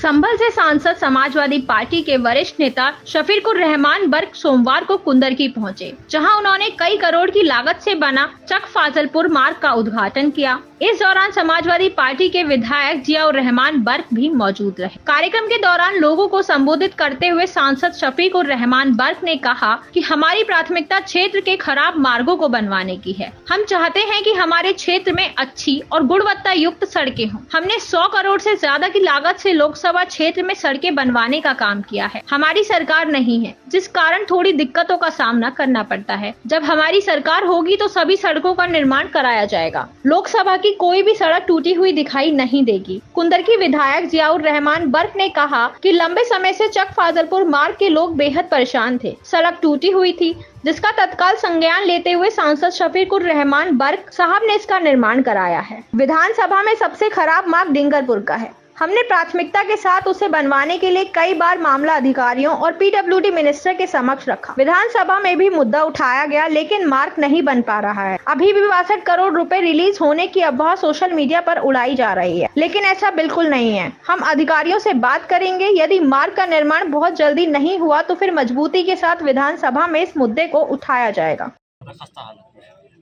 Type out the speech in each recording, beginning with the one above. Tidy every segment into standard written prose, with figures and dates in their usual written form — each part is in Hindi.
संभल से सांसद समाजवादी पार्टी के वरिष्ठ नेता शफीकुर रहमान बर्क सोमवार को कुंदरकी पहुंचे, जहां उन्होंने कई करोड़ की लागत से बना चक फाजलपुर मार्ग का उद्घाटन किया। इस दौरान समाजवादी पार्टी के विधायक जियाउर रहमान बर्क भी मौजूद रहे। कार्यक्रम के दौरान लोगों को संबोधित करते हुए सांसद शफीकुर रहमान बर्क ने कहा कि हमारी प्राथमिकता क्षेत्र के खराब मार्गों को बनवाने की है। हम चाहते हैं कि हमारे क्षेत्र में अच्छी और गुणवत्ता युक्त सड़कें हों। हमने 100 करोड़ से ज्यादा की लागत से लोकसभा क्षेत्र में सड़कें बनवाने का काम किया है। हमारी सरकार नहीं है, जिस कारण थोड़ी दिक्कतों का सामना करना पड़ता है। जब हमारी सरकार होगी तो सभी सड़कों का निर्माण कराया जाएगा। लोकसभा की कोई भी सड़क टूटी हुई दिखाई नहीं देगी। कुंदरकी विधायक जियाउर रहमान बर्क ने कहा कि लंबे समय से चक फाजलपुर मार्ग के लोग बेहद परेशान थे। सड़क टूटी हुई थी, जिसका तत्काल संज्ञान लेते हुए सांसद शफीकुर रहमान बर्क साहब ने इसका निर्माण कराया है। विधानसभा में सबसे खराब मार्ग डिंगरपुर का है। हमने प्राथमिकता के साथ उसे बनवाने के लिए कई बार मामला अधिकारियों और पीडब्ल्यूडी मिनिस्टर के समक्ष रखा। विधानसभा में भी मुद्दा उठाया गया, लेकिन मार्ग नहीं बन पा रहा है। अभी भी 62 करोड़ रुपए रिलीज होने की अफवाह सोशल मीडिया पर उड़ाई जा रही है, लेकिन ऐसा बिल्कुल नहीं है। हम अधिकारियों से बात करेंगे। यदि मार्ग का निर्माण बहुत जल्दी नहीं हुआ तो फिर मजबूती के साथ विधानसभा में इस मुद्दे को उठाया जाएगा।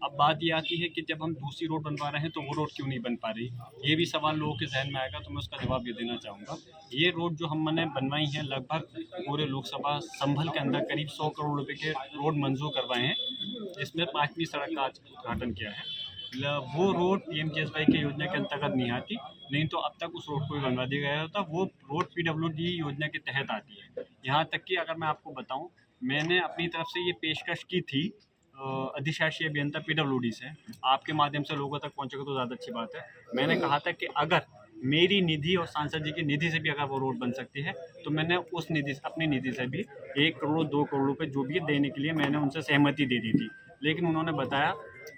अब बात ये आती है कि जब हम दूसरी रोड बनवा रहे हैं तो वो रोड क्यों नहीं बन पा रही, ये भी सवाल लोगों के जहन में आएगा, तो मैं उसका जवाब ये देना चाहूँगा। ये रोड जो हमने बनवाई है, लगभग पूरे लोकसभा संभल के अंदर करीब 100 करोड़ रुपए के रोड मंजूर करवाए हैं, जिसमें 5वीं सड़क का आज उद्घाटन किया है। वो रोड पीएमजीएसवाई की योजना के अंतर्गत नहीं आती, नहीं तो अब तक उस रोड को भी बनवा दिया गया होता। वो रोड पीडब्ल्यूडी योजना के तहत आती है। यहाँ तक कि अगर मैं आपको बताऊँ, मैंने अपनी तरफ से ये पेशकश की थी अधिशासी अभियंता पीडब्ल्यूडी से, आपके माध्यम से लोगों तक पहुंचेगा तो ज़्यादा अच्छी बात है। मैंने कहा था कि अगर मेरी निधि और सांसद जी की निधि से भी अगर वो रोड बन सकती है तो मैंने उस निधि अपनी निधि से भी 1 करोड़ 2 करोड़ रुपए जो भी देने के लिए मैंने उनसे सहमति दे दी थी। लेकिन उन्होंने बताया,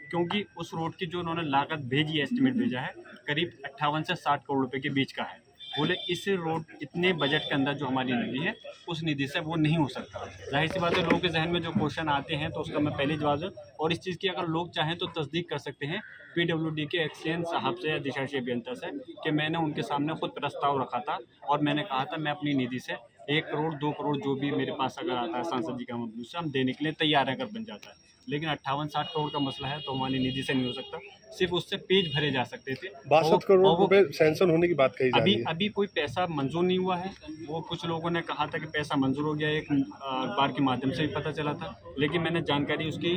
क्योंकि उस रोड की जो उन्होंने लागत भेजी है, एस्टिमेट भेजा है, करीब 58 से 60 करोड़ रुपये के बीच का है। बोले इस रोड इतने बजट के अंदर जो हमारी निधि है, उस निधि से वो नहीं हो सकता। जाहिर सी बात है, लोगों के जहन में जो क्वेश्चन आते हैं तो उसका मैं पहले जवाब दूँ, और इस चीज़ की अगर लोग चाहें तो तस्दीक कर सकते हैं पीडब्ल्यूडी के एक्सचेंज साहब से, अधिशासी अभियंता से, कि मैंने उनके सामने खुद प्रस्ताव रखा था और मैंने कहा था मैं अपनी निधि से 1 करोड़ 2 करोड़ जो भी मेरे पास अगर आता है सांसद जी का मबलूग से, हम देने के लिए तैयार हैं अगर बन जाता है। लेकिन 58-60 करोड़ का मसला है तो हमारी निधि से नहीं हो सकता, सिर्फ उससे पेज भरे जा सकते थे। 62 करोड़ रुपए सैंक्शन होने की बात कही जा रही है। अभी कोई पैसा मंजूर नहीं हुआ है। वो कुछ लोगों ने कहा था कि पैसा मंजूर हो गया, एक अखबार के माध्यम से भी पता चला था, लेकिन मैंने जानकारी उसकी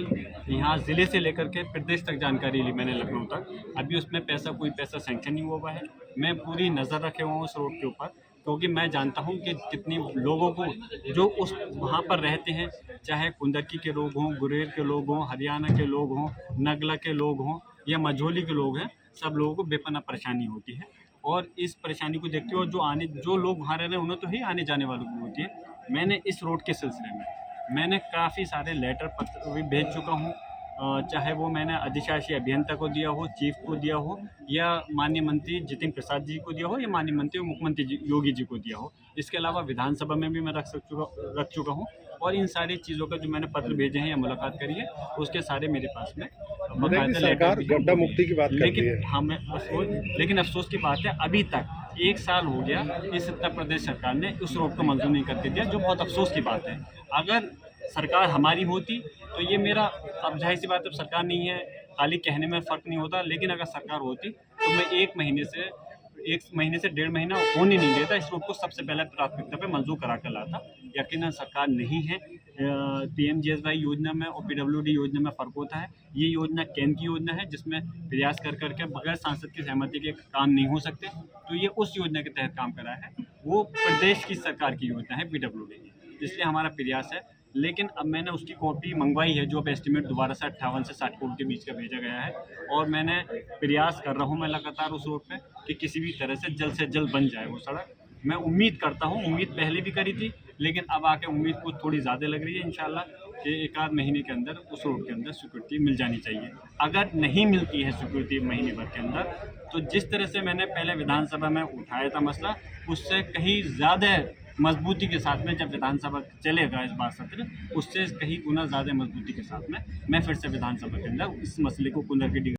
यहाँ ज़िले से लेकर के प्रदेश तक जानकारी ली मैंने, लखनऊ तक। अभी उसमें कोई पैसा सैंक्शन नहीं हुआ है। मैं पूरी नज़र रखे हुआ हूँ उस रोड के ऊपर, क्योंकि मैं जानता हूँ कि कितनी लोगों को जो उस वहाँ पर रहते हैं, चाहे कुंदरकी के लोग हों, गुरेर के लोग हों, हरियाणा के लोग हों, नगला के लोग हों या मझोली के लोग हैं, सब लोगों को बेपनाह परेशानी होती है। और इस परेशानी को देखते हुए जो लोग वहाँ रह रहे हैं उन्हें तो ही आने जाने वालों को होती है। मैंने इस रोड के सिलसिले में मैंने काफ़ी सारे लेटर पत्र भी भेज चुका हूँ, चाहे वो मैंने अधिशासी अभियंता को दिया हो, चीफ को दिया हो, या माननीय मंत्री जितिन प्रसाद जी को दिया हो, या माननीय मंत्री और मुख्यमंत्री योगी जी को दिया हो। इसके अलावा विधानसभा में भी मैं रख चुका हूँ, और इन सारी चीज़ों का जो मैंने पत्र भेजे हैं या मुलाकात करी है, उसके सारे मेरे पास में सरकार गड्ढा मुक्ति की बात कर रही है। लेकिन अफसोस की बात है, अभी तक 1 साल हो गया इस उत्तर प्रदेश सरकार ने उस रोड को मंजूर नहीं करके दिया, जो बहुत अफसोस की बात है। अगर सरकार हमारी होती तो ये मेरा, अब जाहिर सी बात है सरकार नहीं है, खाली कहने में फ़र्क नहीं होता, लेकिन अगर सरकार होती तो मैं 1 महीने से 1.5 महीना होने नहीं देता, इस रोड को सबसे पहले प्राथमिकता पे मंजूर करा कर लाता। यकीनन सरकार नहीं है। पीएमजीएसवाई योजना में और पीडब्ल्यूडी योजना में फ़र्क होता है। ये योजना केंद्र की योजना है, जिसमें प्रयास कर करके बगैर सांसद की सहमति के काम नहीं हो सकते, तो ये उस योजना के तहत काम करा है। वो प्रदेश की सरकार की योजना है पीडब्ल्यूडी की, इसलिए हमारा प्रयास है। लेकिन अब मैंने उसकी कॉपी मंगवाई है, जो अब एस्टिमेट दोबारा से 58 से 60 करोड़ के बीच का भेजा गया है, और मैंने प्रयास कर रहा हूँ मैं लगातार उस रोड पे कि किसी भी तरह से जल्द बन जाए वो सड़क। मैं उम्मीद करता हूँ, उम्मीद पहले भी करी थी, लेकिन अब आके उम्मीद कुछ थोड़ी ज़्यादा लग रही है। इंशाल्लाह कि 1 आध महीने के अंदर उस रोड के अंदर स्वीकृति मिल जानी चाहिए। अगर नहीं मिलती है स्वीकृति महीने भर के अंदर, तो जिस तरह से मैंने पहले विधानसभा में उठाया था मसला, उससे कहीं ज़्यादा मजबूती के साथ में, जब विधानसभा चलेगा इस बार सत्र, उससे कहीं गुना ज़्यादा मजबूती के साथ में मैं फिर से विधानसभा के अंदर इस मसले को पुनर्गठित